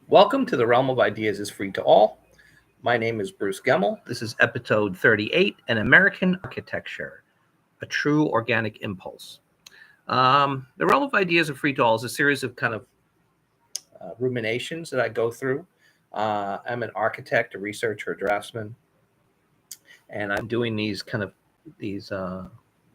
Welcome to the Realm of Ideas is Free to All. My name is Bruce Gemmel. This is episode 38, An American Architecture, a True Organic Impulse. The Realm of Ideas is Free to All is a series of kind of ruminations that I go through. I'm an architect, a researcher, a draftsman, and I'm doing these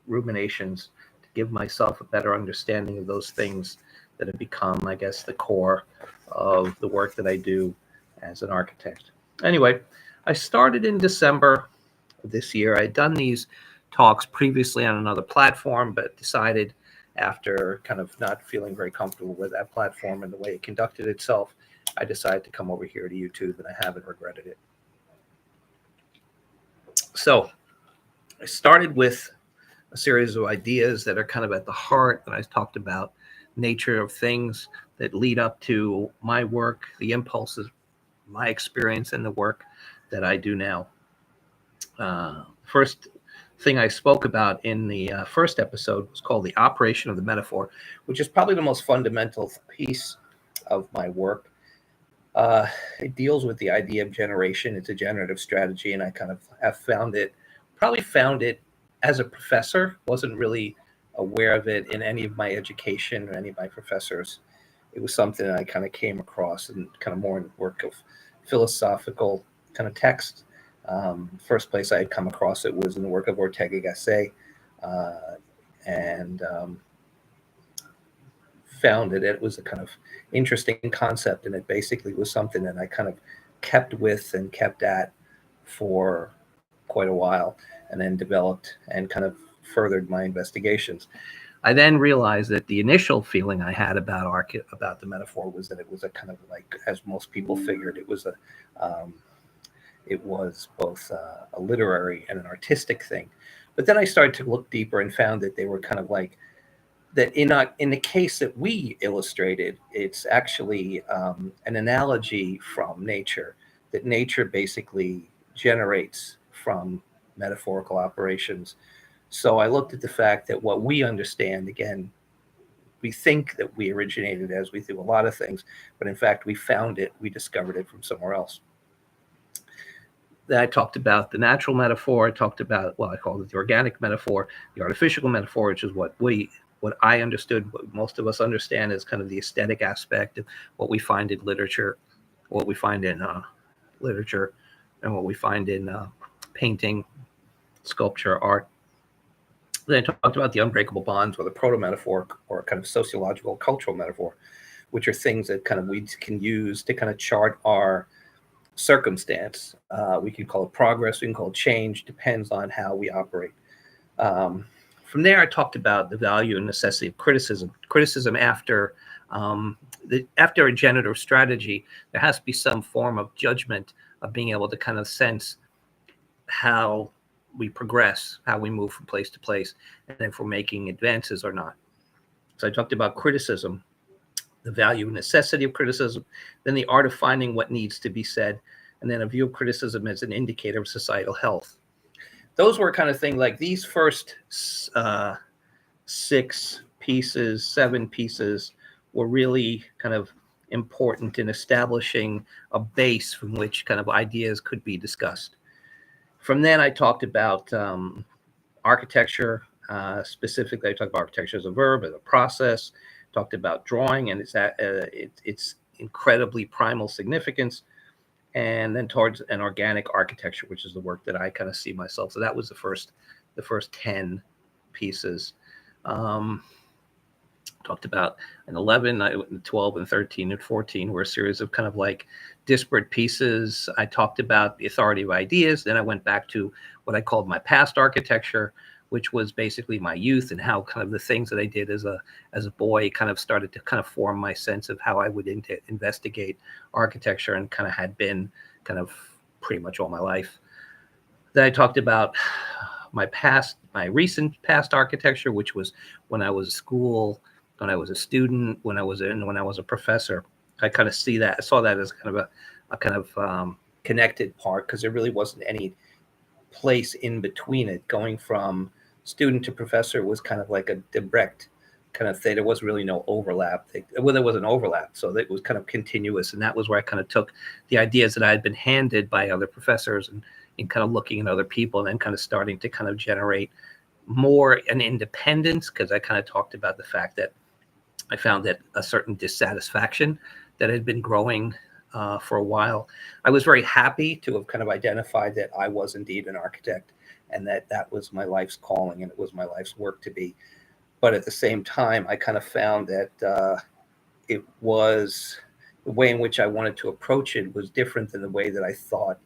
ruminations to give myself a better understanding of those things that have become, I guess, the core of the work that I do as an architect. Anyway, I started in December of this year. I'd done these talks previously on another platform, but decided after kind of not feeling very comfortable with that platform and the way it conducted itself, I decided to come over here to YouTube, and I haven't regretted it. So I started with a series of ideas that are kind of at the heart, and I talked about nature of things that lead up to my work, the impulses, my experience, and the work that I do now. First thing I spoke about in the first episode was called the operation of the metaphor, which is probably the most fundamental piece of my work. It deals with the idea of generation. It's a generative strategy, and I kind of have found it as a professor, wasn't really aware of it in any of my education or any of my professors. It was something that I kind of came across and kind of more in work of philosophical kind of text. First place I had come across it was in the work of Ortega Gasset, and found that it was a kind of interesting concept, and it basically was something that I kind of kept with and kept at for quite a while, and then developed and kind of furthered my investigations. I then realized that the initial feeling I had about the metaphor was that it was a kind of like, as most people figured, it was both a literary and an artistic thing. But then I started to look deeper and found that they were kind of like that in the case that we illustrated, it's actually an analogy from nature, that nature basically generates from metaphorical operations. So I looked at the fact that what we understand, again, we think that we originated as we do a lot of things, but in fact, we discovered it from somewhere else. Then I talked about the natural metaphor. I talked about, I called it the organic metaphor, the artificial metaphor, which is what I understood, what most of us understand as kind of the aesthetic aspect of what we find in literature, what we find in literature, and what we find in painting, sculpture, art. Then I talked about the unbreakable bonds, or the proto-metaphor, or kind of sociological, cultural metaphor, which are things that kind of we can use to kind of chart our circumstance. We can call it progress, we can call it change, depends on how we operate. From there, I talked about the value and necessity of criticism. Criticism after a generative strategy, there has to be some form of judgment of being able to kind of sense how we progress, how we move from place to place, and if we're making advances or not. So I talked about criticism, the value and necessity of criticism, then the art of finding what needs to be said, and then a view of criticism as an indicator of societal health. Those were kind of things like these first 7 pieces were really kind of important in establishing a base from which kind of ideas could be discussed. From then, I talked about architecture. Specifically, I talked about architecture as a verb, as a process. Talked about drawing and its incredibly primal significance, and then towards an organic architecture, which is the work that I kind of see myself. So that was the first 10 pieces. Talked about an 11, 12, and 13, and 14 were a series of kind of like disparate pieces. I talked about the authority of ideas. Then I went back to what I called my past architecture, which was basically my youth, and how kind of the things that I did as a boy kind of started to kind of form my sense of how I would investigate architecture, and kind of had been kind of pretty much all my life. Then I talked about my recent past architecture, which was when I was in school, when I was a student, when I was a professor. I kind of saw that as kind of a kind of connected part, because there really wasn't any place in between it. Going from student to professor was kind of like a direct kind of say there was really no overlap. Well, there was an overlap, so it was kind of continuous, and that was where I kind of took the ideas that I had been handed by other professors and kind of looking at other people, and then kind of starting to kind of generate more an independence, because I kind of talked about the fact that I found that a certain dissatisfaction that had been growing for a while. I was very happy to have kind of identified that I was indeed an architect, and that was my life's calling, and it was my life's work to be. But at the same time, I kind of found that it was the way in which I wanted to approach it was different than the way that I thought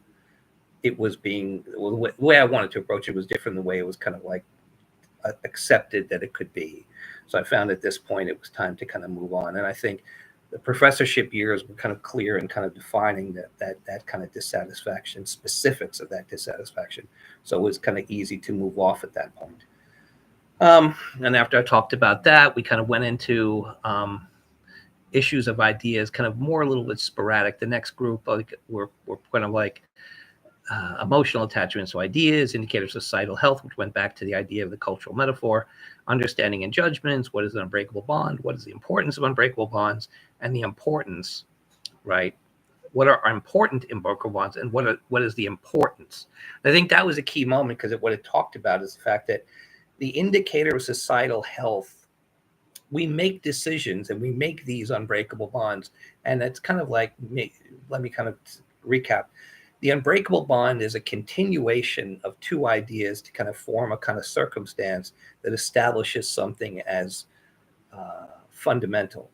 it was being. The way I wanted to approach it was different than the way it was kind of like accepted that it could be. So I found at this point it was time to kind of move on. And I think the professorship years were kind of clear in kind of defining that kind of dissatisfaction, specifics of that dissatisfaction. So it was kind of easy to move off at that point. And after I talked about that, we kind of went into issues of ideas, kind of more a little bit sporadic. The next group were kind of like emotional attachments to ideas, indicators of societal health, which went back to the idea of the cultural metaphor, understanding and judgments, what is an unbreakable bond, what is the importance of unbreakable bonds, and the importance, right? What are important unbreakable bonds, and what is the importance? And I think that was a key moment, because what it talked about is the fact that the indicator of societal health, we make decisions and we make these unbreakable bonds, and it's kind of like, let me kind of recap. The unbreakable bond is a continuation of two ideas to kind of form a kind of circumstance that establishes something as fundamental.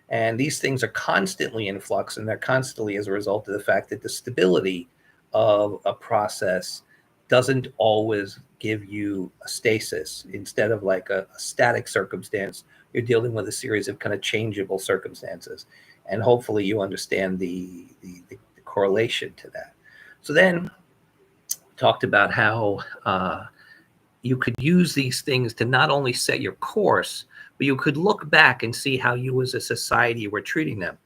And these things are constantly in flux, and they're constantly as a result of the fact that the stability of a process doesn't always give you a stasis. Instead of like a static circumstance, you're dealing with a series of kind of changeable circumstances. And hopefully you understand the correlation to that. So then talked about how you could use these things to not only set your course, but you could look back and see how you as a society were treating them.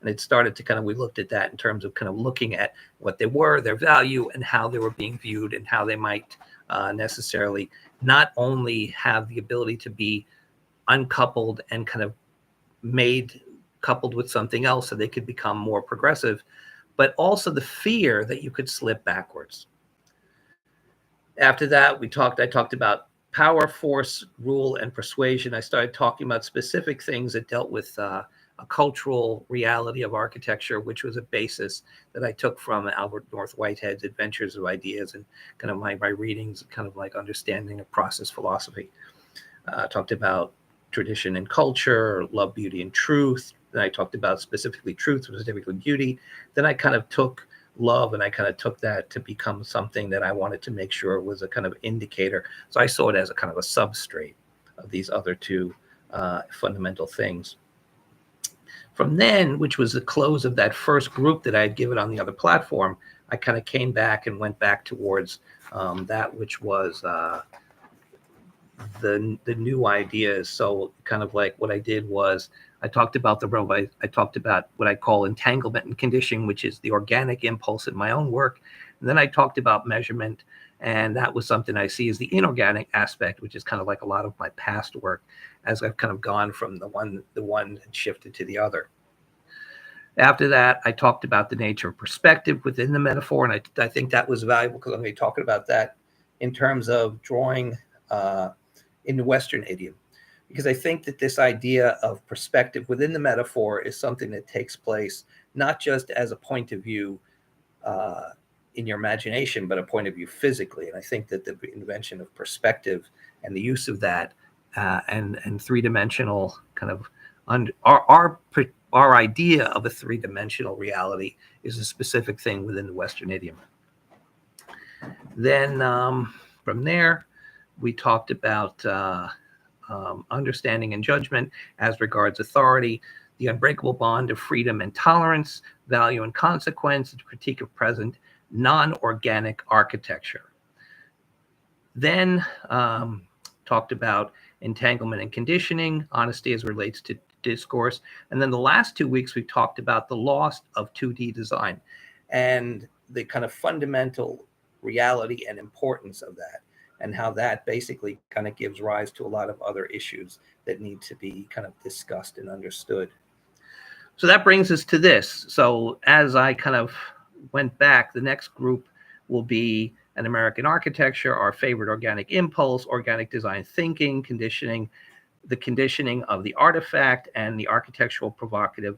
And it started to kind of, we looked at that in terms of kind of looking at what they were, their value, and how they were being viewed, and how they might necessarily not only have the ability to be uncoupled and kind of made coupled with something else so they could become more progressive, but also the fear that you could slip backwards. After that, I talked about power, force, rule, and persuasion. I started talking about specific things that dealt with a cultural reality of architecture, which was a basis that I took from Albert North Whitehead's Adventures of Ideas, and kind of my readings, kind of like understanding of process philosophy. Talked about tradition and culture, love, beauty, and truth. Then I talked about specifically truth, specifically beauty. Then I kind of took love, and I kind of took that to become something that I wanted to make sure was a kind of indicator. So I saw it as a kind of a substrate of these other two fundamental things. From then, which was the close of that first group that I had given on the other platform, I kind of came back and went back towards that which was the new ideas. So kind of like what I did was I talked about I talked about what I call entanglement and conditioning, which is the organic impulse in my own work. And then I talked about measurement, and that was something I see as the inorganic aspect, which is kind of like a lot of my past work as I've kind of gone from the one and shifted to the other. After that, I talked about the nature of perspective within the metaphor, and I think that was valuable, because I'm going to be talking about that in terms of drawing in the Western idiom, because I think that this idea of perspective within the metaphor is something that takes place not just as a point of view in your imagination, but a point of view physically. And I think that the invention of perspective and the use of that and three-dimensional kind of our idea of a three-dimensional reality is a specific thing within the Western idiom. Then from there, we talked about understanding and judgment as regards authority, the unbreakable bond of freedom and tolerance, value and consequence, the critique of present non-organic architecture. Then talked about entanglement and conditioning, honesty as relates to discourse. And then the last 2 weeks, we talked about the loss of 2D design and the kind of fundamental reality and importance of that. and how that basically kind of gives rise to a lot of other issues that need to be kind of discussed and understood. So that brings us to this. So as I kind of went back, the next group will be An American Architecture, Our Favorite Organic Impulse, Organic Design Thinking, Conditioning, the Conditioning of the Artifact, and the Architecturally Provocative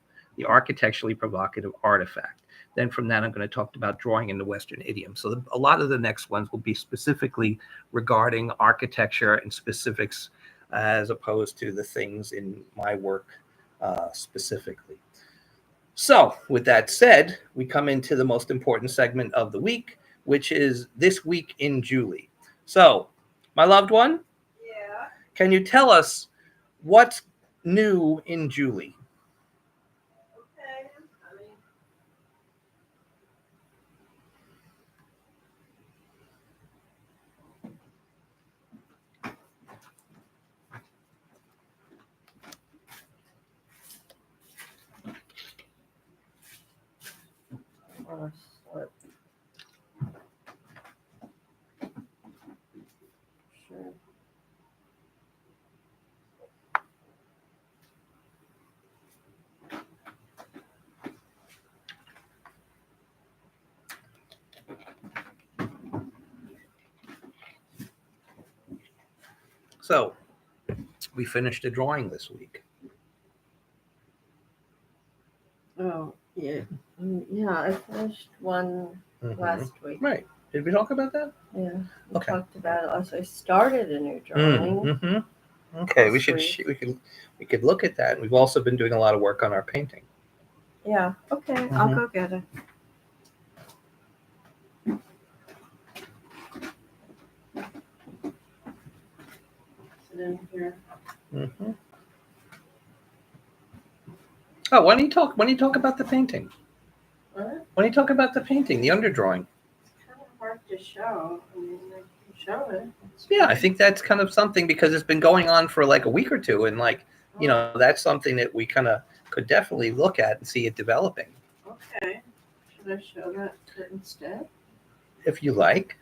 Artifact. Then from that, I'm going to talk about drawing in the Western idiom. So a lot of the next ones will be specifically regarding architecture and specifics, as opposed to the things in my work specifically. So with that said, we come into the most important segment of the week, which is This Week in Julie. So, my loved one, can you tell us what's new in Julie? Okay, I'm coming. Sure. So, we finished a drawing this week. Oh, yeah. Yeah, I finished one last week. Right. Did we talk about that? Yeah. We Okay. talked about it. Also, I started a new drawing. Okay, we This could look at that. We've also been doing a lot of work on our painting. Yeah. Okay, I'll go get it. Sit in here. Oh, when do you talk about the painting? What? When you talk about the painting, the underdrawing? It's kind of hard to show. I mean, I can show it. Yeah, I think that's kind of something, because it's been going on for like a week or two, and that's something that we kind of could definitely look at and see it developing. Okay. Should I show that instead? If you like.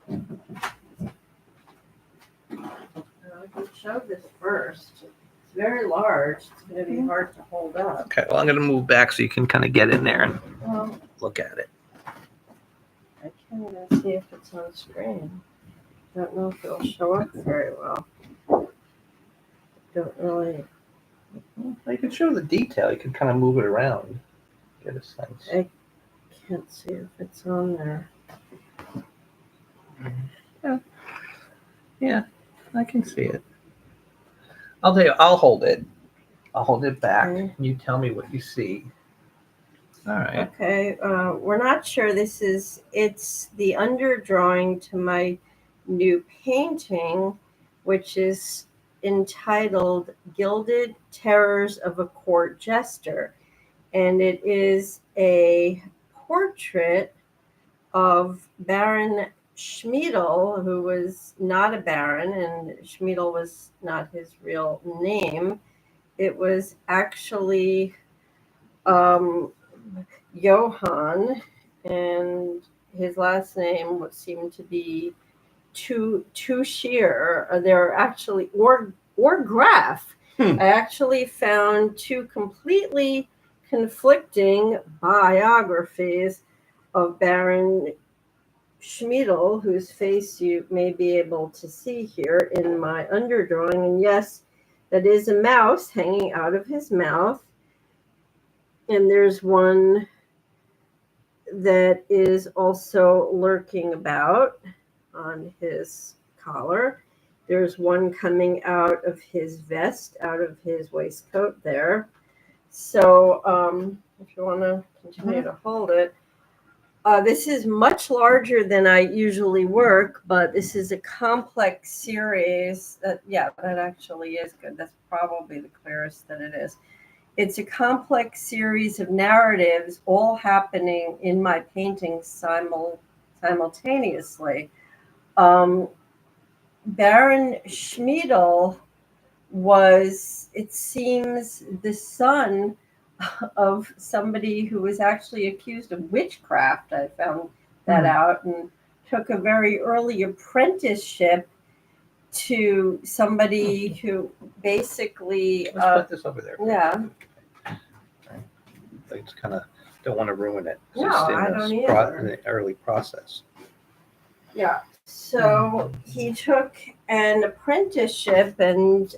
I can show this first. It's very large. It's going to be hard to hold up. Okay, well, I'm going to move back so you can kind of get in there and look at it. I can't even see if it's on screen. Don't know if it'll show up very well. Don't really. You can show the detail. You can kind of move it around, get a sense. I can't see if it's on there. Yeah, I can see it. I'll tell you, I'll hold it. I'll hold it back. Okay. You tell me what you see. All right. Okay, we're not sure. It's the underdrawing to my new painting, which is entitled Gilded Terrors of a Court Jester. And it is a portrait of Baron Schmiedel, who was not a baron, and Schmiedel was not his real name. It was actually Johann, and his last name would seem to be Touchier. They're actually or Graf. I actually found two completely conflicting biographies of Baron Schmiedel, whose face you may be able to see here in my underdrawing. And yes, that is a mouse hanging out of his mouth. And there's one that is also lurking about on his collar. There's one coming out of his vest, out of his waistcoat there. So if you want to continue to hold it, this is much larger than I usually work, but this is a complex series. That actually is good. That's probably the clearest that it is. It's a complex series of narratives all happening in my paintings simultaneously. Baron Schmiedel was, it seems, the son of somebody who was actually accused of witchcraft. I found that out, and took a very early apprenticeship to somebody who basically, Let's put this over there. yeah. I just kind of don't want to ruin it. It's No, just I don't either. in the early process. Yeah. So he took an apprenticeship, and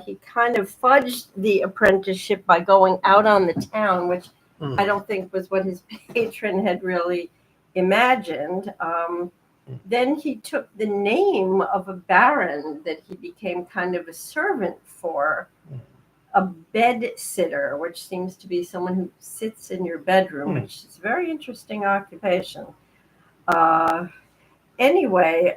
he kind of fudged the apprenticeship by going out on the town, which I don't think was what his patron had really imagined. Then he took the name of a baron that he became kind of a servant for, a bed sitter, which seems to be someone who sits in your bedroom, which is a very interesting occupation. Anyway,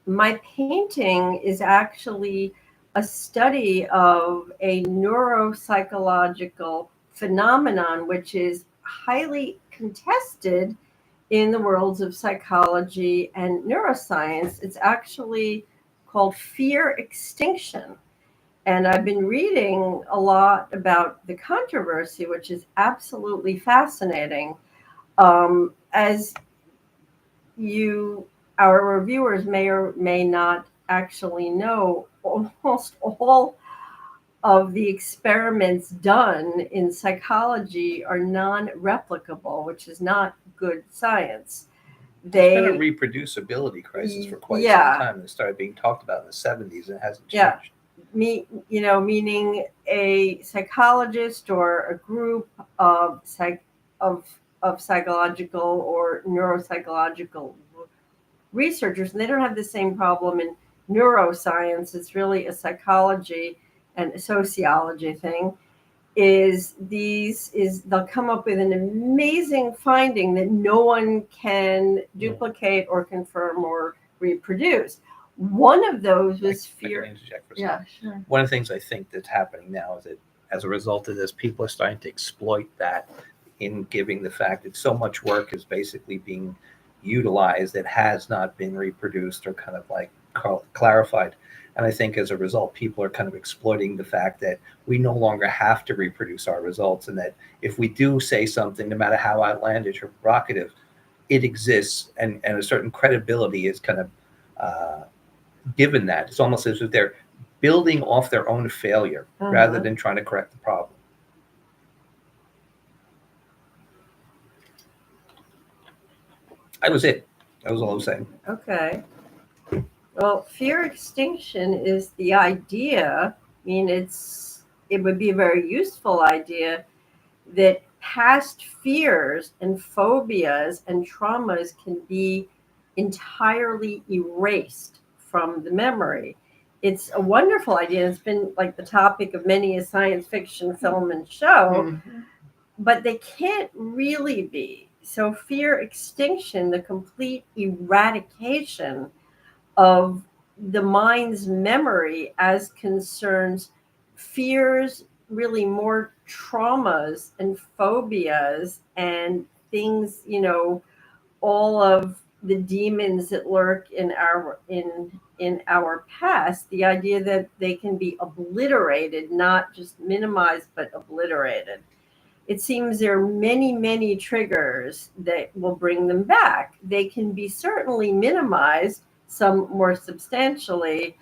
my painting is actually a study of a neuropsychological phenomenon, which is highly contested in the worlds of psychology and neuroscience. It's actually called fear extinction. And I've been reading a lot about the controversy, which is absolutely fascinating. As our reviewers may or may not actually know, almost all of the experiments done in psychology are non-replicable, which is not good science. There's been a reproducibility crisis for quite some time. It started being talked about in the 70s and it hasn't changed. Meaning a psychologist or a group of psychological or neuropsychological researchers, and they don't have the same problem in neuroscience. It's really a psychology and a sociology thing. They'll come up with an amazing finding that no one can duplicate or confirm or reproduce. One of those was fear. Yeah, sure. One of the things I think that's happening now is that as a result of this, people are starting to exploit that in giving the fact that so much work is basically being utilized that has not been reproduced or kind of like clarified. And I think as a result, people are kind of exploiting the fact that we no longer have to reproduce our results, and that if we do say something, no matter how outlandish or provocative, it exists, and a certain credibility is kind of given that. It's almost as if they're building off their own failure rather than trying to correct the problem. That was it. That was all I was saying. Okay. Well, fear extinction is the idea. I mean, it would be a very useful idea that past fears and phobias and traumas can be entirely erased from the memory. It's a wonderful idea. It's been like the topic of many a science fiction film and show, but they can't really be. So fear extinction, the complete eradication of the mind's memory as concerns fears, really more traumas and phobias and things, all of the demons that lurk in our past, the idea that they can be obliterated, not just minimized, but obliterated. It seems there are many, many triggers that will bring them back. They can be certainly minimized, some more substantially,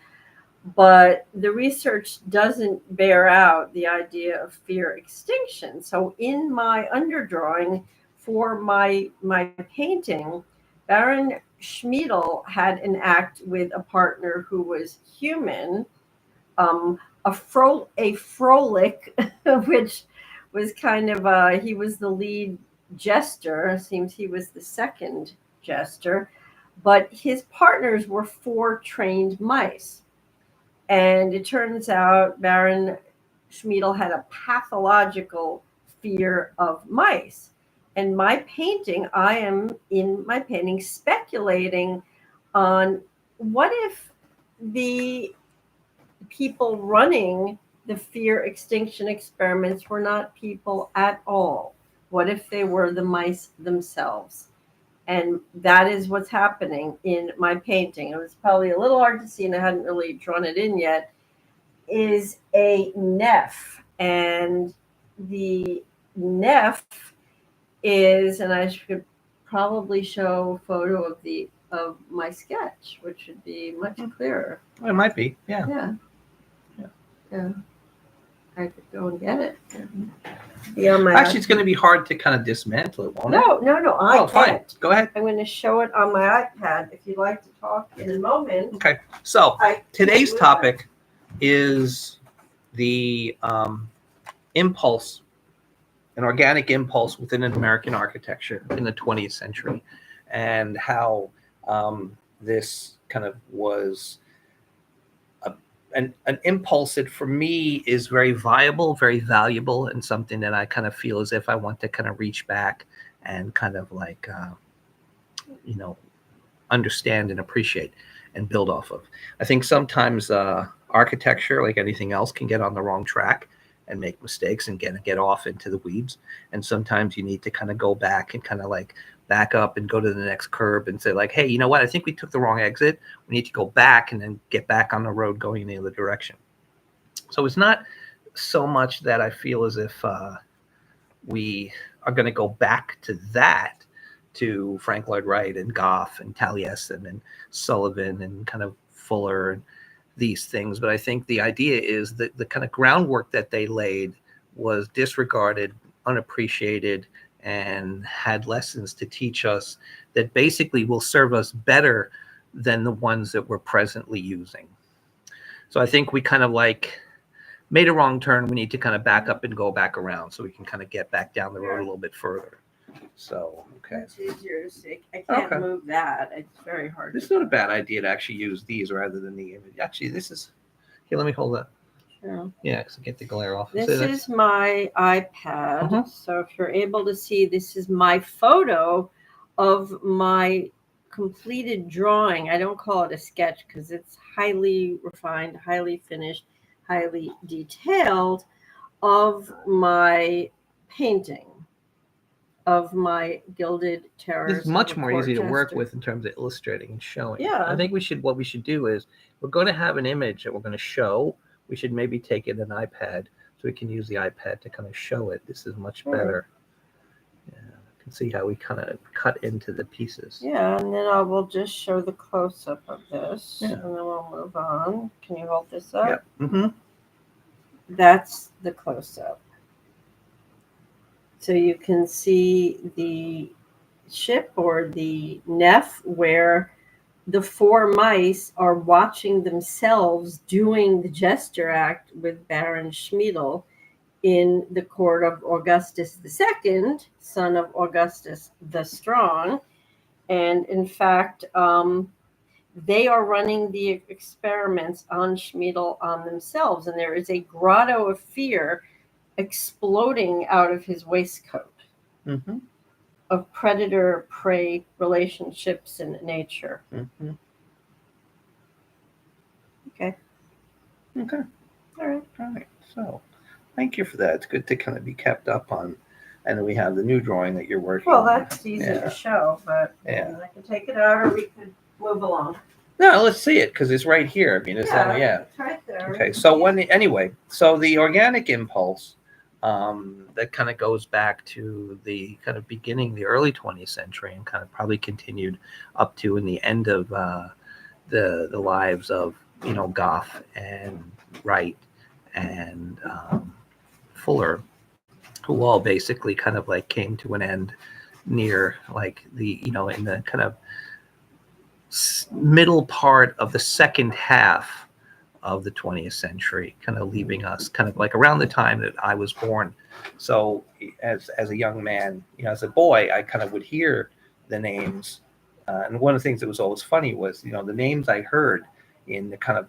but the research doesn't bear out the idea of fear extinction. So in my underdrawing for my painting, Baron Schmiedel had an act with a partner who was human, a frolic, which was kind of he was the lead jester. It seems he was the second jester, but his partners were 4 trained mice. And it turns out Baron Schmiedel had a pathological fear of mice. And I am in my painting speculating on what if the people running the fear extinction experiments were not people at all? What if they were the mice themselves? And that is what's happening in my painting. It was probably a little hard to see, and I hadn't really drawn it in yet, is a Neff. And the Neff is, and I should probably show a photo of my sketch, which would be much clearer. It might be. Yeah. Yeah. Yeah. Yeah. I could go and get it. Yeah, Actually, it's going to be hard to kind of dismantle it, won't it? No, I Oh, fine. can't. Go ahead. I'm going to show it on my iPad if you'd like to talk in a moment. Okay. So I today's can do topic is the impulse, an organic impulse within an American architecture in the 20th century, and how this kind of was an impulse that for me is very viable, very valuable, and something that I kind of feel as if I want to kind of reach back and kind of like, understand and appreciate and build off of. I think sometimes architecture, like anything else, can get on the wrong track and make mistakes and get off into the weeds. And sometimes you need to kind of go back and kind of like back up and go to the next curb and say like, hey, you know what? I think we took the wrong exit. We need to go back and then get back on the road going in the other direction. So it's not so much that I feel as if we are going to go back to that, to Frank Lloyd Wright and Goff and Taliesin and Sullivan and kind of Fuller and these things. But I think the idea is that the kind of groundwork that they laid was disregarded, unappreciated, and had lessons to teach us that basically will serve us better than the ones that we're presently using. So I think we kind of like made a wrong turn. We need to kind of back up and go back around so we can kind of get back down the road a little bit further. So, okay. It's easier to see. I can't move that. It's very hard. This is not a bad idea to actually use these rather than the image. Actually, this is, here, let me hold that. Sure. Yeah, because I get the glare off. This is my iPad. So if you're able to see, this is my photo of my completed drawing. I don't call it a sketch because it's highly refined, highly finished, highly detailed of my painting of my Gilded Terrors. This is much more easy to work Chester. with in terms of illustrating and showing. Yeah. I think what we should do is we're going to have an image that we're going to show. We should maybe take it an iPad so we can use the iPad to kind of show it. This is much better. Yeah, you can see how we kind of cut into the pieces. Yeah, and then I will just show the close-up of this, Yeah. and then we'll move on. Can you hold this up? Yep. Mm-hmm. That's the close-up. So you can see the ship or the Neff where the four mice are watching themselves doing the gesture act with Baron Schmiedel in the court of Augustus II, son of Augustus the Strong. And in fact, they are running the experiments on Schmiedel on themselves. And there is a grotto of fear exploding out of his waistcoat of predator-prey relationships in nature. Okay. All right. So thank you for that. It's good to kind of be kept up on. And then we have the new drawing that you're working Well, on. that's easy to show, but Yeah. I can take it out or we could move along. No, let's see it because it's right here. I mean, it's It's right there. Okay, so anyway, so the organic impulse that kind of goes back to the kind of beginning, the early 20th century, and kind of probably continued up to in the end of the lives of Goff and Wright and Fuller, who all basically kind of like came to an end near like the in the kind of middle part of the second half of the 20th century, kind of leaving us kind of like around the time that I was born. So as a young man, as a boy, I kind of would hear the names. And one of the things that was always funny was, the names I heard in the kind of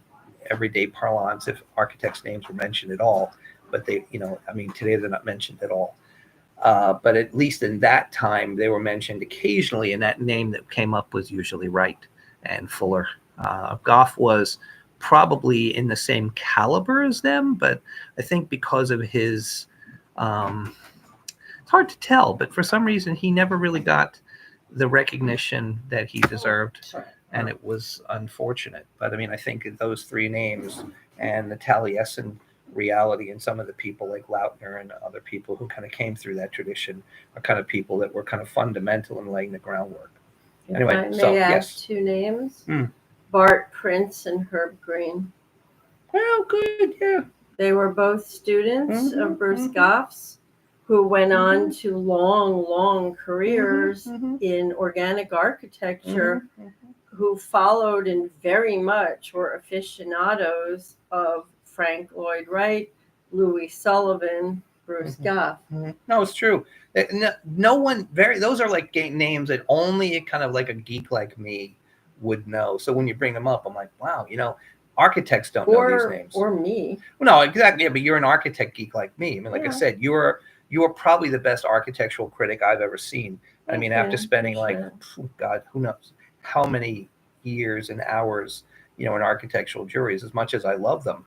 everyday parlance, if architects' names were mentioned at all, but they, today they're not mentioned at all. But at least in that time, they were mentioned occasionally, and that name that came up was usually Wright and Fuller. Goff was probably in the same caliber as them, but I think because of his, it's hard to tell, but for some reason he never really got the recognition that he deserved, and it was unfortunate. But I mean, I think those three names and the Taliesin reality. And some of the people like Lautner and other people who kind of came through that tradition are kind of people that were kind of fundamental in laying the groundwork. Anyway, If I so may add yes. 2 names, Hmm. Bart Prince and Herb Green. Well, good, yeah. They were both students of Bruce mhm. Goff's, who went on to long careers in organic architecture, who followed and very much were aficionados of Frank Lloyd Wright, Louis Sullivan, Bruce Goff. No, it's true. No one those are like names that only kind of like a geek like me would know. So when you bring them up, I'm like, wow, architects don't know these names. Or me. Well, no, exactly. Yeah, but you're an architect geek like me. I mean, like I said, you're probably the best architectural critic I've ever seen. I mean, after spending God, who knows how many years and hours, in architectural juries, as much as I love them,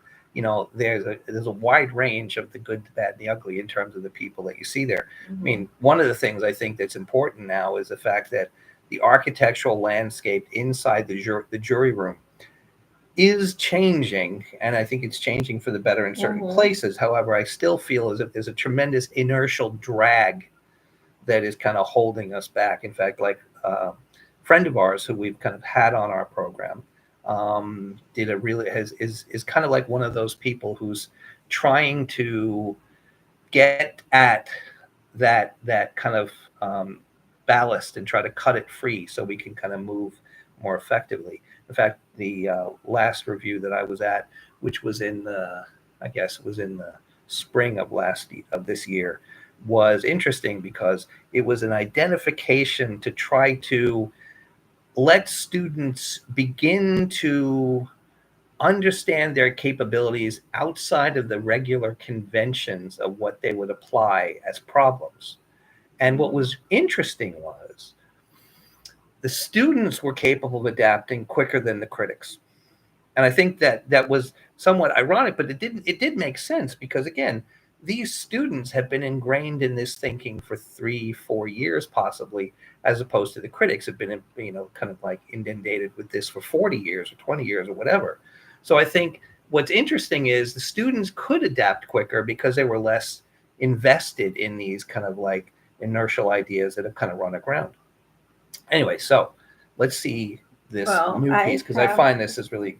there's a wide range of the good, the bad, and the ugly in terms of the people that you see there. I mean, one of the things I think that's important now is the fact that the architectural landscape inside the jury room is changing, and I think it's changing for the better in certain places. However, I still feel as if there's a tremendous inertial drag that is kind of holding us back. In fact, like a friend of ours who we've kind of had on our program is kind of like one of those people who's trying to get at that kind of ballast and try to cut it free so we can kind of move more effectively. In fact, the last review that I was at, which was in the spring of this year, was interesting because it was an identification to try to let students begin to understand their capabilities outside of the regular conventions of what they would apply as problems. And what was interesting was the students were capable of adapting quicker than the critics. And I think that was somewhat ironic, but it did make sense because, again, these students have been ingrained in this thinking for 3-4 years, possibly, as opposed to the critics have been, kind of like inundated with this for 40 years or 20 years or whatever. So I think what's interesting is the students could adapt quicker because they were less invested in these kind of like inertial ideas that have kind of run aground. Anyway, so let's see this new piece because I find this is really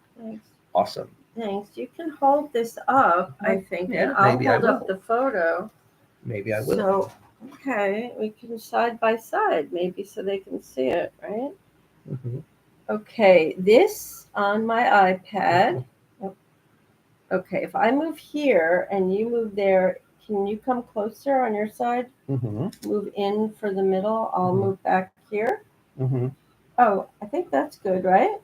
awesome. Thanks. You can hold this up, I think, and I'll hold up the photo. Maybe I will. So, okay, we can side by side, maybe so they can see it, right? Okay, this on my iPad. Okay, if I move here and you move there, can you come closer on your side? Move in for the middle. I'll move back here. Oh, I think that's good, right?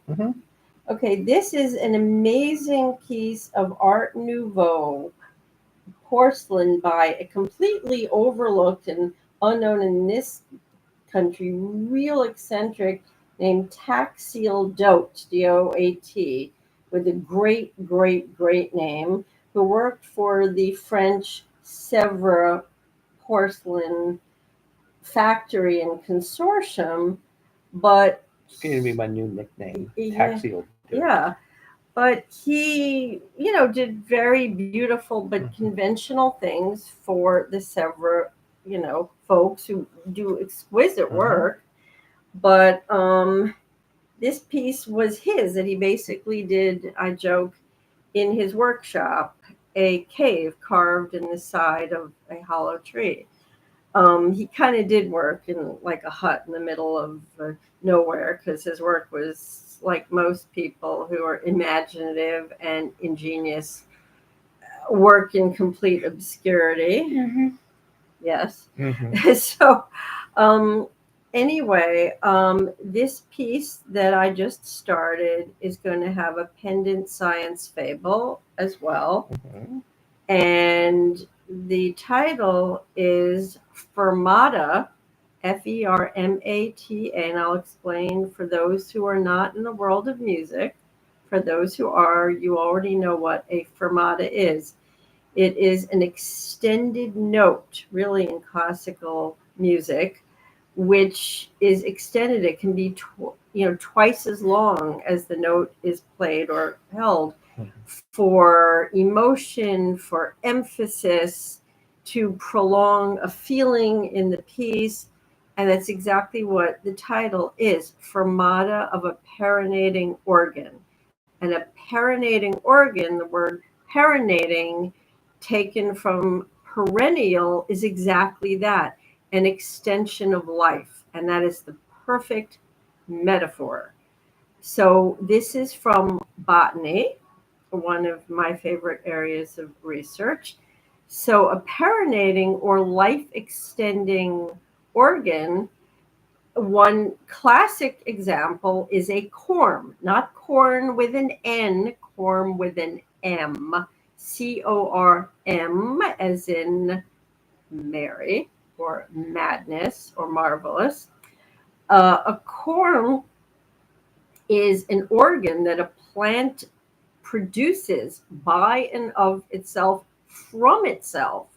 Okay, this is an amazing piece of Art Nouveau porcelain by a completely overlooked and unknown in this country, real eccentric named Taxil Doat, D-O-A-T, with a great name, who worked for the French Sèvres porcelain factory and consortium, but it's going to be my new nickname, Taxil. Yeah, but he, did very beautiful but conventional things for the Sèvres, folks who do exquisite work. But this piece was his, that he basically did, I joke, in his workshop, a cave carved in the side of a hollow tree. He kind of did work in like a hut in the middle of nowhere because his work was, like most people who are imaginative and ingenious, work in complete obscurity. Yes. So anyway, this piece that I just started is going to have a pendant science fable as well. And the title is Fermata, Fermata, and I'll explain for those who are not in the world of music. For those who are, you already know what a fermata is. It is an extended note, really, in classical music, which is extended. It can be twice as long as the note is played or held. for emotion, for emphasis, to prolong a feeling in the piece. And that's exactly what the title is, Fermata of a Perinating Organ. And a perinating organ, the word perinating, taken from perennial, is exactly that, an extension of life. And that is the perfect metaphor. So this is from botany, one of my favorite areas of research. So a perinating or life extending organ, one classic example is a corm, not corn with an N, corm with an M, CORM, as in Mary or madness or marvelous. A corm is an organ that a plant produces by and of itself from itself.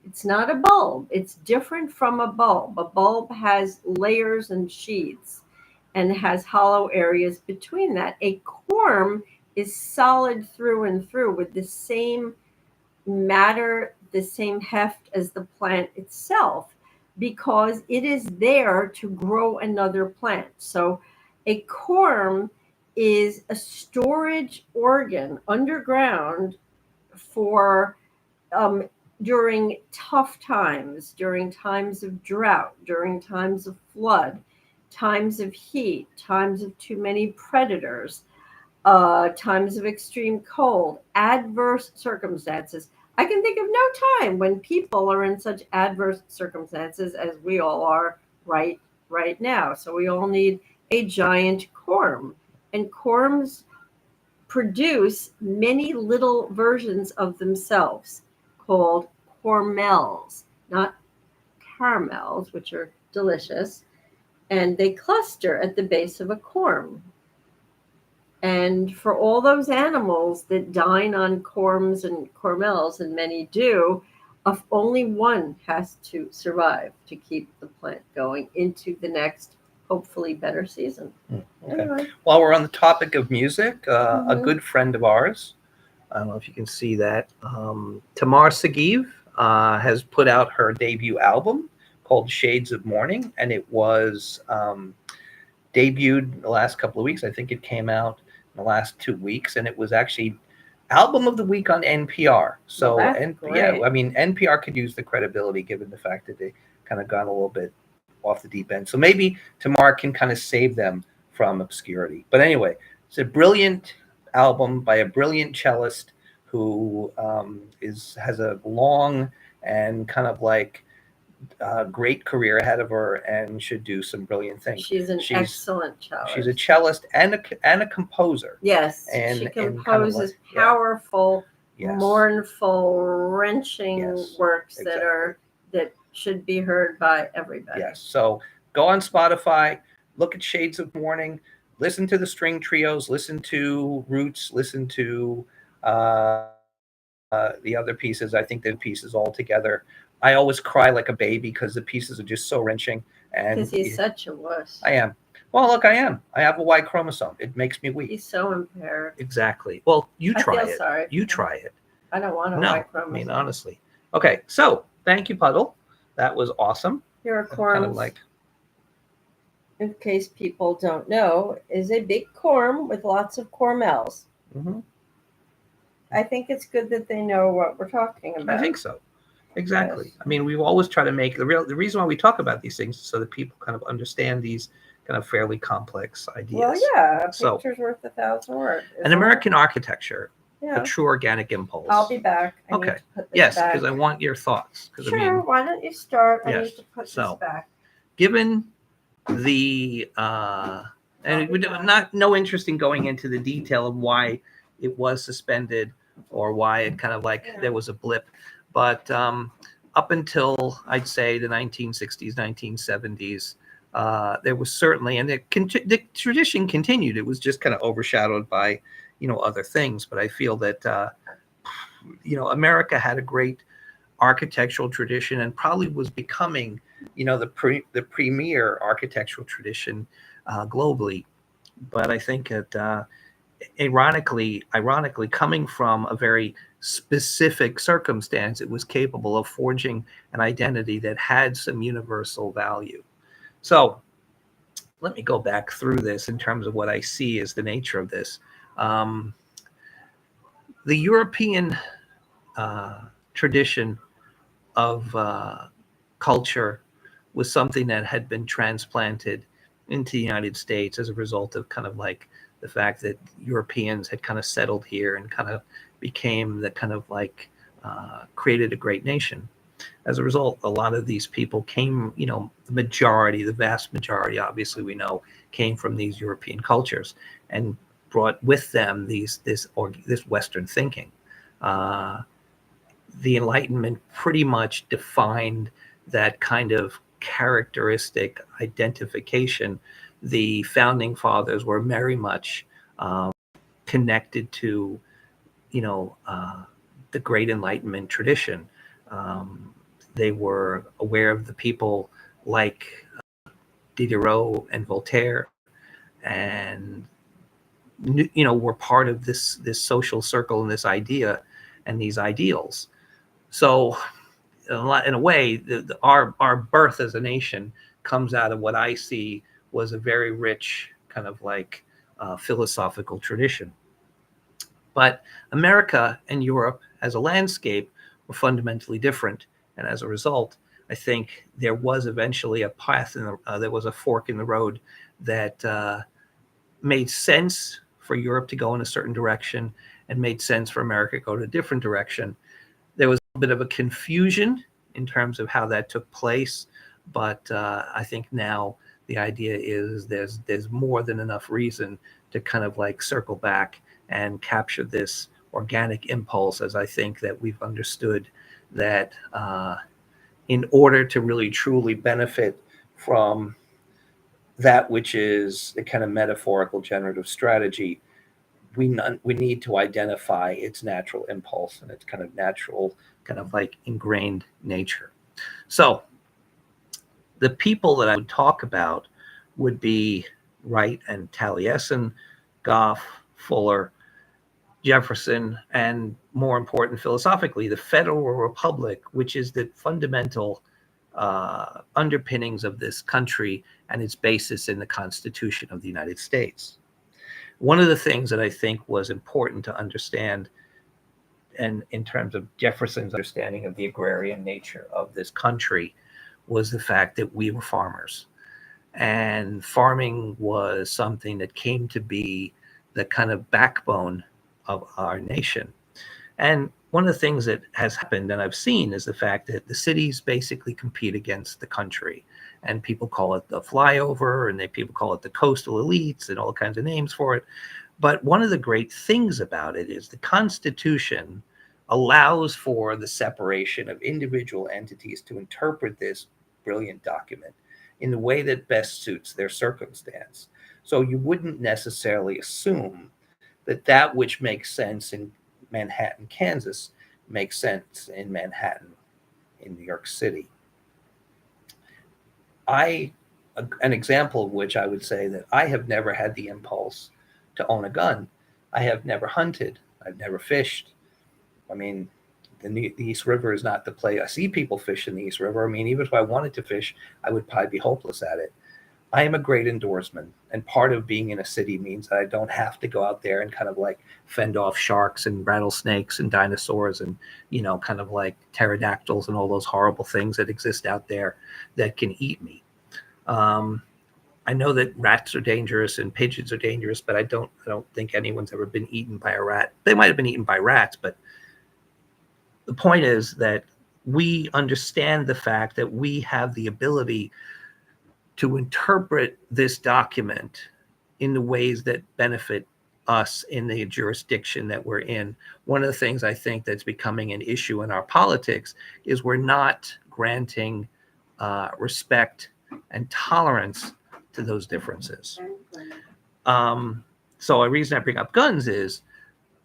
It's not a bulb. It's different from a bulb. A bulb has layers and sheaths and has hollow areas between that. A corm is solid through and through with the same matter, the same heft as the plant itself, because it is there to grow another plant. So a corm is a storage organ underground for during tough times, during times of drought, during times of flood, times of heat, times of too many predators, times of extreme cold, adverse circumstances. I can think of no time when people are in such adverse circumstances as we all are right now. So we all need a giant corm, and corms produce many little versions of themselves called cormels, not caramels, which are delicious, and they cluster at the base of a corm. And for all those animals that dine on corms and cormels, and many do, if only one has to survive to keep the plant going into the next, hopefully better season. Okay. Anyway. While we're on the topic of music, a Mhm. good friend of ours, I don't know if you can see that, Tamar Sagiv has put out her debut album called Shades of Morning, and it was debuted the last couple of weeks. I think it came out in the last 2 weeks, and it was actually album of the week on NPR. So, Well, that's and great. yeah, I mean, NPR could use the credibility given the fact that they kind of gone a little bit off the deep end. So maybe Tamar can kind of save them from obscurity. But anyway, it's a brilliant album by a brilliant cellist who has a long and kind of like great career ahead of her and should do some brilliant things. She's an excellent cellist. She's a cellist and a composer. Yes, And she kind of composes like, powerful, yes, mournful, wrenching yes, works exactly. that should be heard by everybody. Yes. So go on Spotify, look at Shades of Morning, listen to the string trios, listen to Roots, listen to the other pieces. I think the pieces all together. I always cry like a baby because the pieces are just so wrenching. And Because he's such a wuss. I am. Well, look, I am. I have a Y chromosome. It makes me weak. He's so impaired. Exactly. Well, you try I feel it. sorry. You try it. I don't want a No, Y I chromosome. mean, honestly. Okay, so thank you, Puddle. That was awesome. Here are corms. Kind of like, in case people don't know, is a big corm with lots of cormels. mm-hmm. I think it's good that they know what we're talking about. I think so. Exactly. Yes. I mean, we always try to make the reason why we talk about these things is so that people kind of understand these kind of fairly complex ideas. Well, yeah, a So- picture's worth 1,000 words. An American architecture, Yeah. a true organic impulse. I'll be back. I Okay. need to put this Yes, back. because I want your thoughts. Because Sure, I mean, why don't you start? I Yes, need to put so- this back. given the and we don't- not no interest in going into the detail of why it was suspended or why it kind of like there was a blip, but up until I'd say the 1960s, 1970s, there was certainly, and the tradition continued. It was just kind of overshadowed by other things. But I feel that America had a great architectural tradition and probably was becoming the premier architectural tradition globally. But I think that ironically, coming from a very specific circumstance, it was capable of forging an identity that had some universal value. So let me go back through this in terms of what I see as the nature of this. Um, the European tradition of culture was something that had been transplanted into the United States as a result of kind of like the fact that Europeans had kind of settled here and kind of became the kind of like created a great nation. As a result, a lot of these people came, the vast majority, obviously we know, came from these European cultures and brought with them this Western thinking. Uh, the Enlightenment pretty much defined that kind of characteristic identification. The founding fathers were very much connected to, the great Enlightenment tradition. They were aware of the people like Diderot and Voltaire, and were part of this social circle and this idea and these ideals. So, in a way, our birth as a nation comes out of what I see was a very rich kind of like philosophical tradition. But America and Europe as a landscape were fundamentally different, and as a result, I think there was eventually a path, there was a fork in the road that made sense for Europe to go in a certain direction and made sense for America to go to a different direction. There was a bit of a confusion in terms of how that took place, but I think now the idea is there's more than enough reason to kind of like circle back and capture this organic impulse, as I think that we've understood that in order to really truly benefit from that which is the kind of metaphorical generative strategy, we need to identify its natural impulse and its kind of natural, kind of like ingrained nature. So the people that I would talk about would be Wright and Taliesin, Goff, Fuller, Jefferson, and more important philosophically, the Federal Republic, which is the fundamental underpinnings of this country and its basis in the Constitution of the United States. One of the things that I think was important to understand, and in terms of Jefferson's understanding of the agrarian nature of this country, was the fact that we were farmers. And farming was something that came to be the kind of backbone of our nation. And one of the things that has happened and I've seen is the fact that the cities basically compete against the country. And people call it the flyover, and people call it the coastal elites, and all kinds of names for it. But one of the great things about it is the Constitution allows for the separation of individual entities to interpret this brilliant document in the way that best suits their circumstance. So you wouldn't necessarily assume that which makes sense in Manhattan, Kansas, makes sense in Manhattan, in New York City. An example of which I would say that I have never had the impulse to own a gun. I have never hunted. I've never fished. I mean, the East River is not the place. I see people fish in the East River. I mean, even if I wanted to fish, I would probably be hopeless at it. I am a great indoorsman, and part of being in a city means that I don't have to go out there and kind of like fend off sharks and rattlesnakes and dinosaurs and, kind of like pterodactyls and all those horrible things that exist out there that can eat me. I know that rats are dangerous and pigeons are dangerous, but I don't think anyone's ever been eaten by a rat. They might have been eaten by rats, but the point is that we understand the fact that we have the ability to interpret this document in the ways that benefit us in the jurisdiction that we're in. One of the things I think that's becoming an issue in our politics is we're not granting respect and tolerance to those differences. So a reason I bring up guns is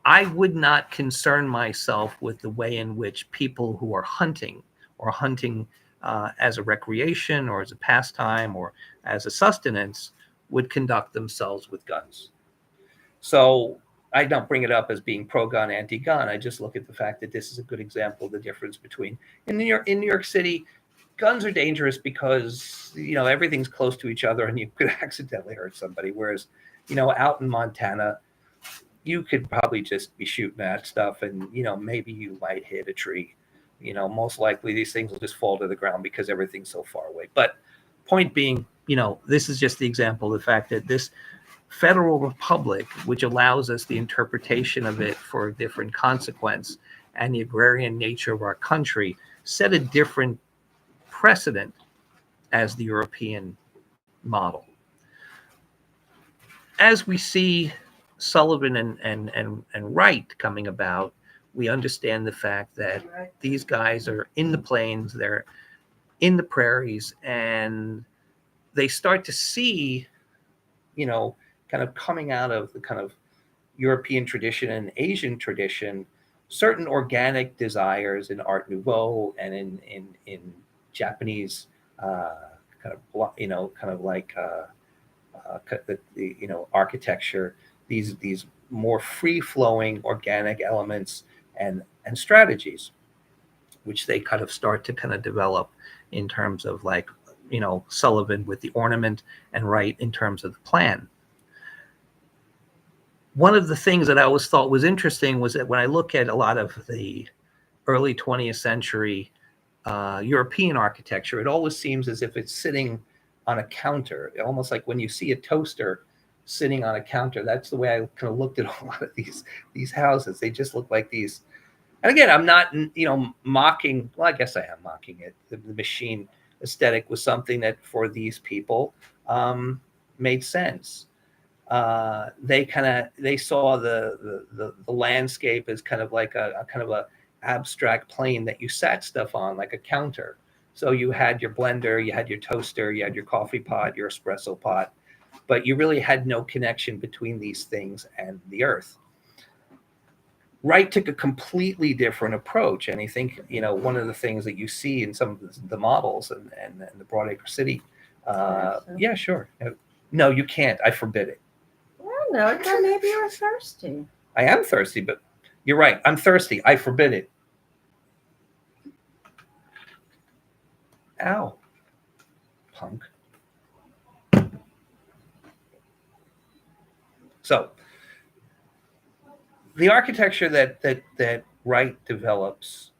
I would not concern myself with the way in which people who are hunting as a recreation or as a pastime or as a sustenance would conduct themselves with guns. So I don't bring it up as being pro-gun, anti-gun. I just look at the fact that this is a good example of the difference between in New York City, guns are dangerous because everything's close to each other and you could accidentally hurt somebody. Whereas, out in Montana, you could probably just be shooting at stuff and maybe you might hit a tree. Most likely these things will just fall to the ground because everything's so far away. But point being, this is just the example of the fact that this federal republic, which allows us the interpretation of it for a different consequence, and the agrarian nature of our country, set a different precedent as the European model. As we see Sullivan and Wright coming about, we understand the fact that these guys are in the plains, they're in the prairies, and they start to see, kind of coming out of the kind of European tradition and Asian tradition, certain organic desires in Art Nouveau and in Japanese architecture, these more free-flowing organic elements and strategies, which they kind of start to kind of develop in terms of Sullivan with the ornament and Wright in terms of the plan. One of the things that I always thought was interesting was that when I look at a lot of the early 20th century European architecture, it always seems as if it's sitting on a counter, almost like when you see a toaster sitting on a counter. That's the way I kind of looked at a lot of these houses. They just look like these. And again, I'm not, mocking. Well, I guess I am mocking it. The machine aesthetic was something that for these people made sense. They saw the landscape as kind of like a kind of a abstract plane that you sat stuff on, like a counter. So you had your blender, you had your toaster, you had your coffee pot, your espresso pot, but you really had no connection between these things and the earth. Wright took a completely different approach, and I think one of the things that you see in some of the models and the Broadacre City. Yeah, sure. No, you can't. I forbid it. No, I thought maybe you were thirsty. I am thirsty, but you're right. I'm thirsty. I forbid it. Ow, punk. So the architecture that Wright develops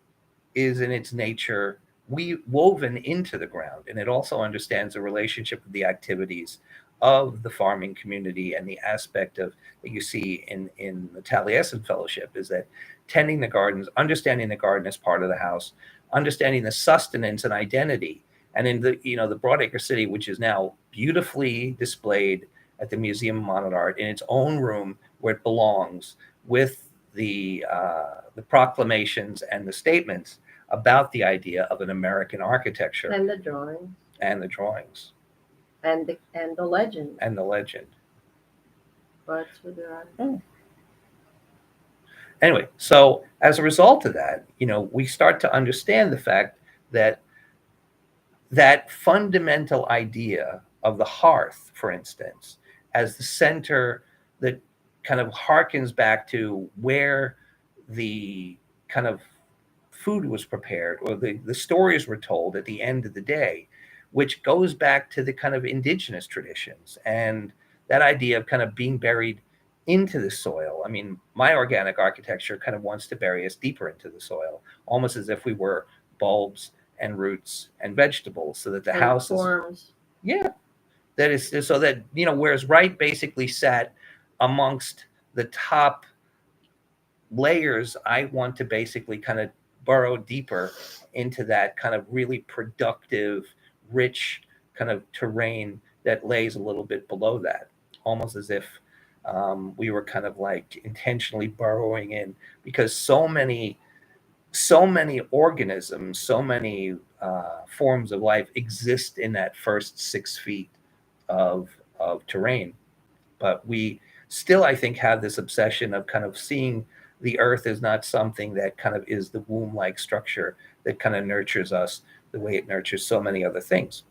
is in its nature woven into the ground, and it also understands the relationship of the activities of the farming community, and the aspect of that you see in the Taliesin Fellowship is that tending the gardens, understanding the garden as part of the house, understanding the sustenance and identity. And in the the Broadacre City, which is now beautifully displayed at the Museum of Modern Art in its own room where it belongs, with the proclamations and the statements about the idea of an American architecture And the drawings. and the drawings. And the legend. And the legend. But Anyway, so as a result of that, we start to understand the fact that that fundamental idea of the hearth, for instance, as the center that kind of harkens back to where the kind of food was prepared, or the stories were told at the end of the day, which goes back to the kind of indigenous traditions and that idea of kind of being buried into the soil. I mean, my organic architecture kind of wants to bury us deeper into the soil, almost as if we were bulbs and roots and vegetables, so that the house is, that is, so that, whereas Wright basically sat amongst the top layers, I want to basically kind of burrow deeper into that kind of really productive, rich kind of terrain that lays a little bit below that, almost as if we were kind of like intentionally burrowing in, because so many organisms, so many forms of life exist in that first 6 feet of terrain. But we still, I think, have this obsession of kind of seeing the earth as not something that kind of is the womb-like structure that kind of nurtures us the way it nurtures so many other things.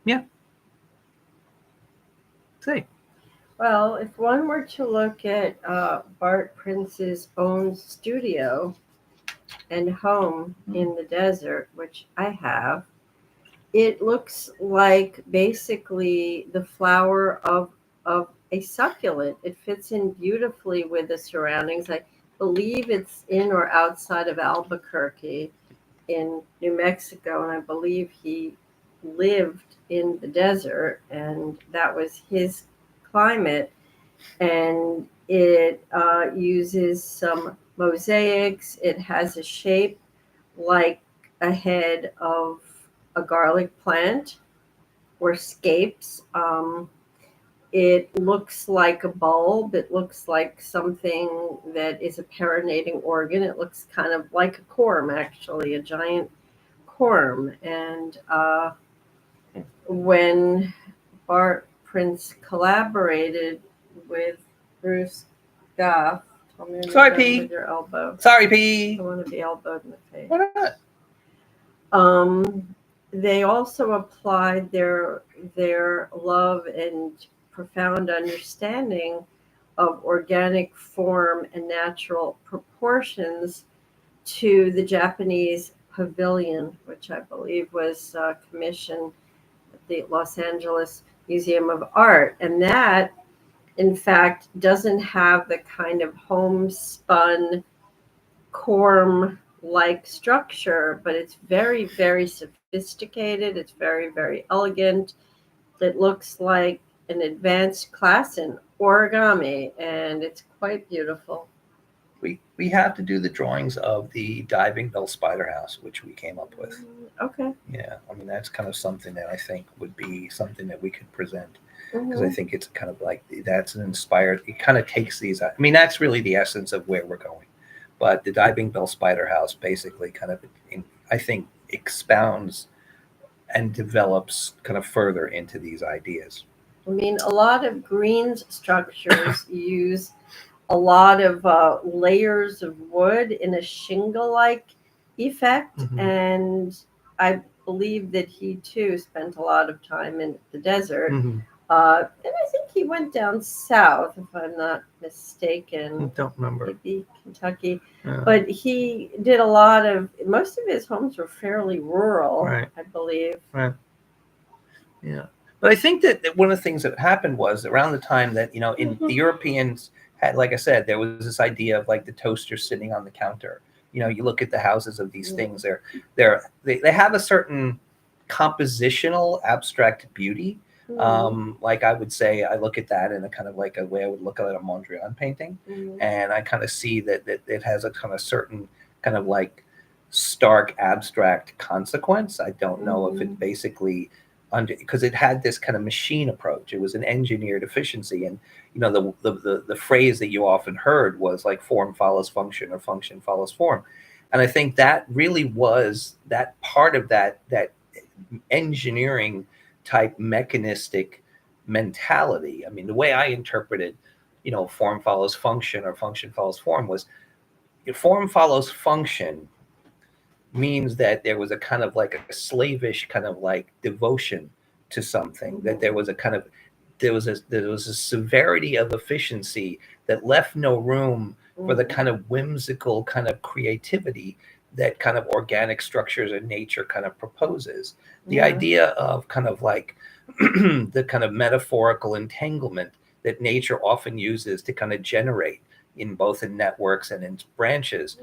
Yeah. See. Well, if one were to look at Bart Prince's own studio and home in the desert, which I have, it looks like basically the flower of a succulent. It fits in beautifully with the surroundings. I believe it's in or outside of Albuquerque in New Mexico, and I believe he lived in the desert, and that was his climate. And it uses some mosaics. It has a shape like a head of a garlic plant or scapes. It looks like a bulb. It looks like something that is a perinating organ. It looks kind of like a corm, actually, a giant corm. And when Bart Prince collaborated with Bruce Goff, tell me when you're Sorry, done P. with your elbow. Sorry, I P. don't want to be elbowed in the face. Why not? They also applied their love and profound understanding of organic form and natural proportions to the Japanese pavilion, which I believe was commissioned at the Los Angeles Museum of Art. And that, in fact, doesn't have the kind of homespun corm like structure, but it's very, very sophisticated. It's very, very elegant. It looks like an advanced class in origami, and it's quite beautiful. We have to do the drawings of the diving bell spider house, which we came up with. Okay. Yeah, I mean that's kind of something that I think would be something that we could present because I Mhm. think it's kind of like that's an inspired. It kind of takes these. I mean that's really the essence of where we're going. But the diving bell spider house basically kind of, I think, expounds and develops kind of further into these ideas. I mean, a lot of greens structures use a lot of layers of wood in a shingle like effect. Mhm. And I believe that he too spent a lot of time in the desert. And I think he went down south, if I'm not mistaken, Don't remember. maybe Kentucky. But he did a lot of, most of his homes were fairly rural, Right. I believe. Right. Yeah. But I think that one of the things that happened was around the time that, the Europeans had, like I said, there was this idea of like the toaster sitting on the counter. You look at the houses of these things, they have a certain compositional abstract beauty. Like I would say, I look at that in a kind of like a way I would look at a Mondrian painting. And I kind of see that it has a kind of certain kind of like stark abstract consequence. I don't know if it basically because it had this kind of machine approach. It was an engineered efficiency, and the phrase that you often heard was like form follows function or function follows form, and I think that really was that part of that engineering type mechanistic mentality. I mean, the way I interpreted, form follows function or function follows form was form follows function means that there was a kind of like a slavish kind of like devotion to something, that there was a kind of there was a severity of efficiency that left no room for the kind of whimsical kind of creativity that kind of organic structures in nature kind of proposes. The idea of kind of like the kind of metaphorical entanglement that nature often uses to kind of generate in both in networks and in branches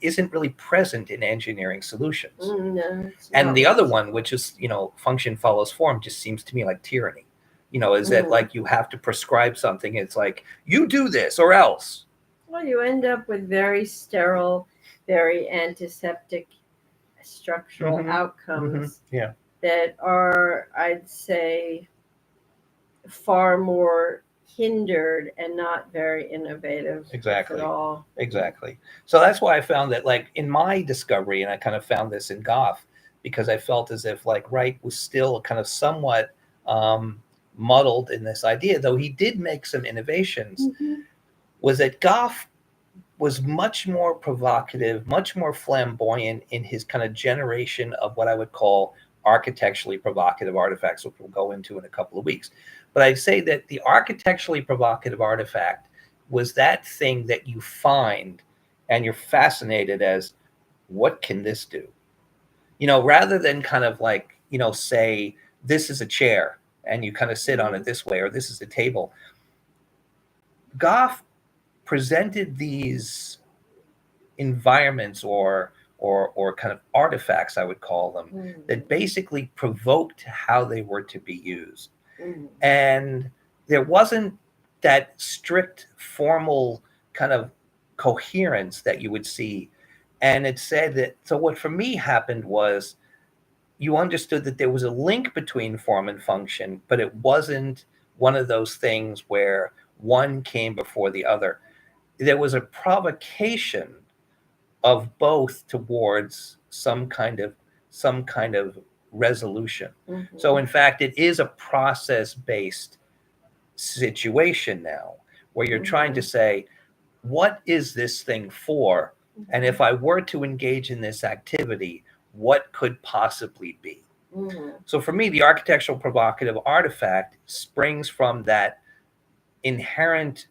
isn't really present in engineering solutions. No, And the other one, which is, function follows form, just seems to me like tyranny. Is that like you have to prescribe something? It's like, you do this or else. Well, you end up with very sterile, very antiseptic structural outcomes Yeah. that are, I'd say, far more hindered and not very innovative. Exactly. At all. Exactly. So that's why I found that, like, in my discovery, and I kind of found this in Goff, because I felt as if like Wright was still kind of somewhat muddled in this idea, though he did make some innovations, was that Goff was much more provocative, much more flamboyant in his kind of generation of what I would call architecturally provocative artifacts, which we'll go into in a couple of weeks. But I'd say that the architecturally provocative artifact was that thing that you find and you're fascinated as, what can this do? Rather than kind of like, say, this is a chair and you kind of sit on it this way, or this is a table. Goff presented these environments or kind of artifacts, I would call them, that basically provoked how they were to be used. And there wasn't that strict formal kind of coherence that you would see. And it said that, so what for me happened was, you understood that there was a link between form and function, but it wasn't one of those things where one came before the other. There was a provocation of both towards some kind of resolution. So in fact, it is a process-based situation now, where you're trying to say, what is this thing for? And if I were to engage in this activity, what could possibly be? So for me, the architectural provocative artifact springs from that inherent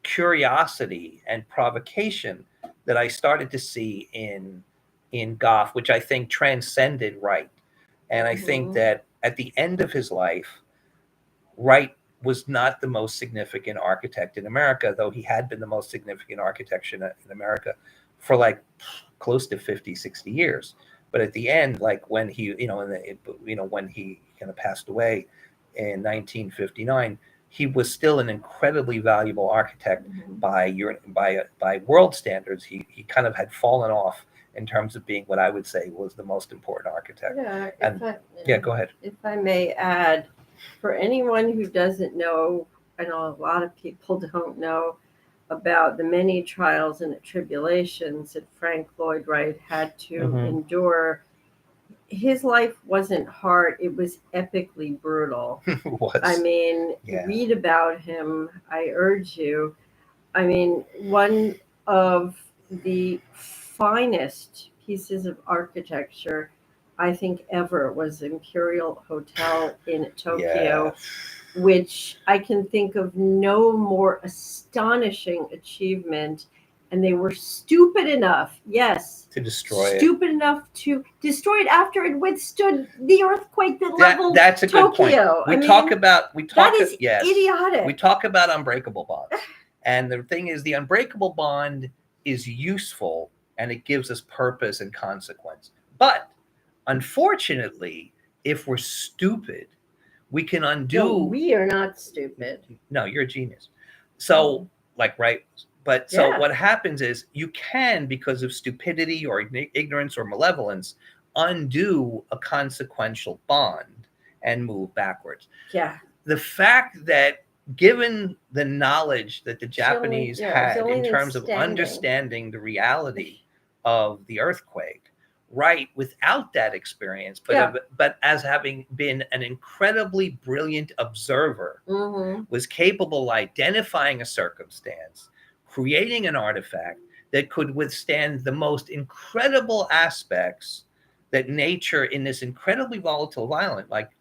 curiosity and provocation that I started to see in Goff, which I think transcended Wright. And I think that at the end of his life, Wright was not the most significant architect in America, though he had been the most significant architect in America for like close to 50, 60 years. But at the end, like when he, when he kind of passed away in 1959, he was still an incredibly valuable architect by world standards. He kind of had fallen off in terms of being what I would say was the most important architect. Yeah, go ahead. If I may add, for anyone who doesn't know, I know a lot of people don't know about the many trials and tribulations that Frank Lloyd Wright had to endure. His life wasn't hard. It was epically brutal. I mean, read about him. I urge you. I mean, one of the finest pieces of architecture I think ever was Imperial Hotel in Tokyo, which I can think of no more astonishing achievement. And they were stupid enough, to destroy stupid enough to destroy it after it withstood the earthquake that leveled that's a Tokyo. Good point. We talk about idiotic. We talk about unbreakable bonds. And the thing is, the unbreakable bond is useful and it gives us purpose and consequence. But unfortunately, if we're stupid, we can undo. No, we are not stupid. No, you're a genius. So, right. But so what happens is you can, because of stupidity or ignorance or malevolence, undo a consequential bond and move backwards. Yeah. The fact that, given the knowledge that the Japanese had in terms of understanding the reality of the earthquake, Wright, without that experience, but as having been an incredibly brilliant observer, was capable of identifying a circumstance, creating an artifact that could withstand the most incredible aspects that nature, in this incredibly volatile, violent, like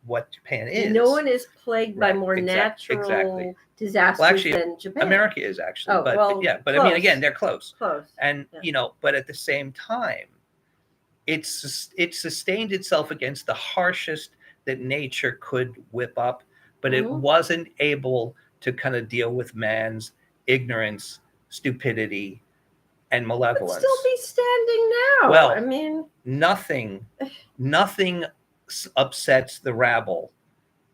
what Japan is. No one is plagued by more natural disasters than Japan. America is actually, but close. I mean, again, they're close. And yeah. But at the same time, it sustained itself against the harshest that nature could whip up, but it wasn't able to kind of deal with man's ignorance, stupidity, and malevolence. It'd still be standing now. Well, I mean, nothing upsets the rabble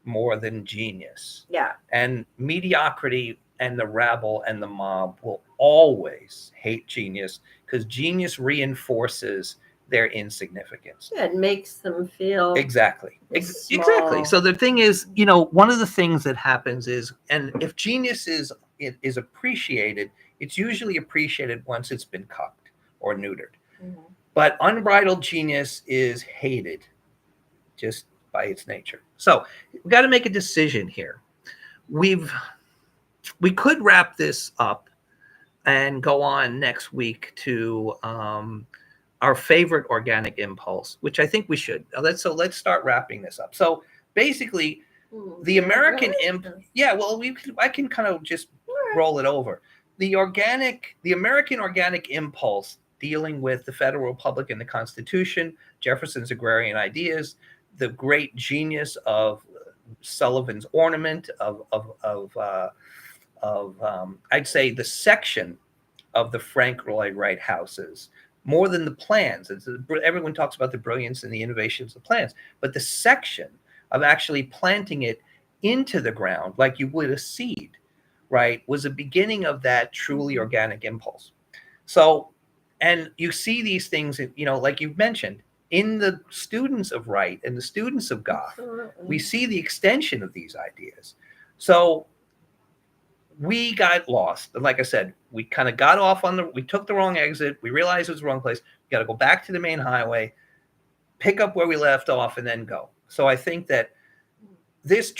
more than genius. Yeah. And mediocrity and the rabble and the mob will always hate genius, because genius reinforces their insignificance. Yeah, it makes them feel exactly. So the thing is, one of the things that happens is, and if genius is appreciated, it's usually appreciated once it's been cucked or neutered. But unbridled genius is hated just by its nature. So we've got to make a decision here. We could wrap this up and go on next week to our favorite organic impulse, which I think we should. Let's start wrapping this up. So basically, The American really? yeah, well, I can kind of just roll it over. The American organic impulse dealing with the Federal Republic and the Constitution, Jefferson's agrarian ideas, the great genius of Sullivan's Ornament, I'd say the section of the Frank Lloyd Wright houses, more than the plans. Everyone talks about the brilliance and the innovations of plans, but the section of actually planting it into the ground like you would a seed, right, was a beginning of that truly organic impulse. So, and you see these things, like you've mentioned, in the students of Wright and the students of Goff, we see the extension of these ideas. So we got lost. And like I said, we kind of got off we took the wrong exit. We realized it was the wrong place. We got to go back to the main highway, pick up where we left off, and then go. So I think that this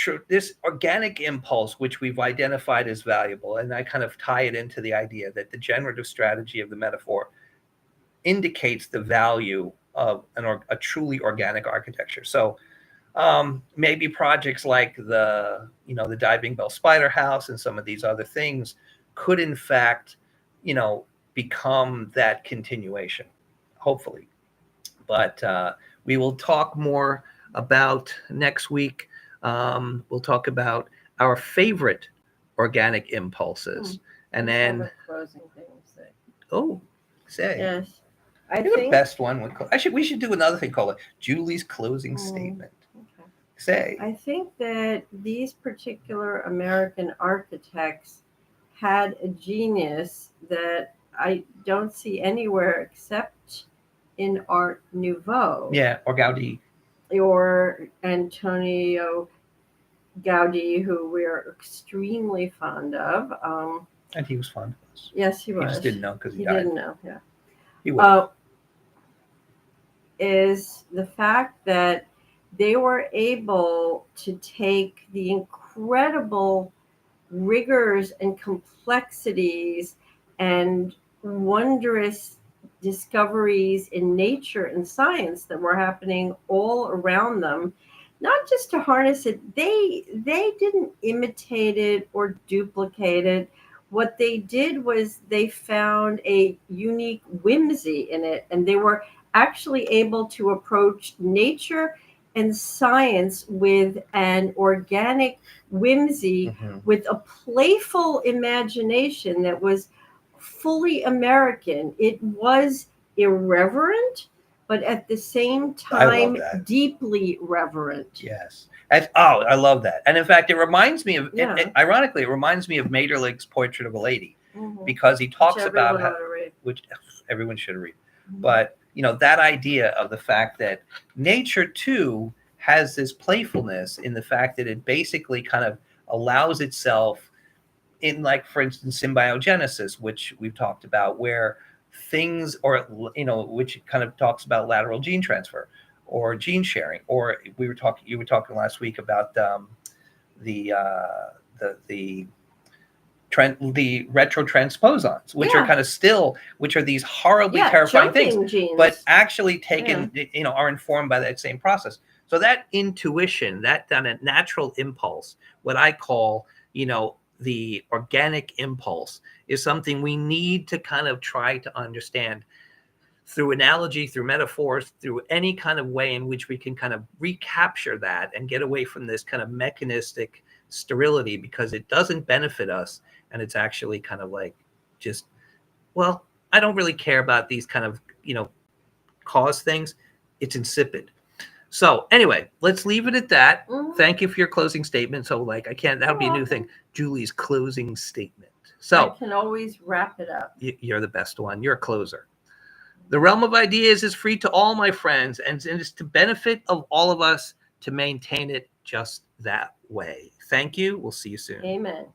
organic impulse, which we've identified as valuable, and I kind of tie it into the idea that the generative strategy of the metaphor indicates the value of a truly organic architecture. So maybe projects like the Diving Bell Spider House and some of these other things could in fact, become that continuation, hopefully. But we will talk more about next week. We'll talk about our favorite organic impulses, and then closing things. Say Yes, the best one. We should do another thing called Julie's closing statement. Okay. Say. I think that these particular American architects had a genius that I don't see anywhere except in Art Nouveau. Yeah, or Gaudi. Or Antonio Gaudi, who we're extremely fond of. And he was fond of us. Yes, he was. He just didn't know because he died. Didn't know, yeah. He would. Is the fact that they were able to take the incredible rigors and complexities and wondrous discoveries in nature and science that were happening all around them, not just to harness it. They didn't imitate it or duplicate it. What they did was they found a unique whimsy in it, and they were actually able to approach nature and science with an organic whimsy, with a playful imagination that was fully American. It was irreverent, but at the same time, deeply reverent. Yes. I love that. And in fact, it reminds me of, ironically, it reminds me of Maeterlinck's Portrait of a Lady, because he talks about how, which everyone should read. But, that idea of the fact that nature too has this playfulness in the fact that it basically kind of allows itself in, like, for instance, symbiogenesis, which we've talked about, where things, or, which kind of talks about lateral gene transfer or gene sharing, or you were talking last week about the retrotransposons, which are kind of which are these horribly terrifying things, genes, but actually taken, are informed by that same process. So that intuition, that natural impulse, what I call, the organic impulse, is something we need to kind of try to understand through analogy, through metaphors, through any kind of way in which we can kind of recapture that and get away from this kind of mechanistic sterility, because it doesn't benefit us. And it's actually kind of like just, well, I don't really care about these kind of, cause things. It's insipid. So anyway, let's leave it at that. Thank you for your closing statement. So that'll be a new thing. Julie's closing statement. So I can always wrap it up. You're the best one. You're a closer. The realm of ideas is free to all, my friends, and it is to benefit of all of us to maintain it just that way. Thank you. We'll see you soon. Amen.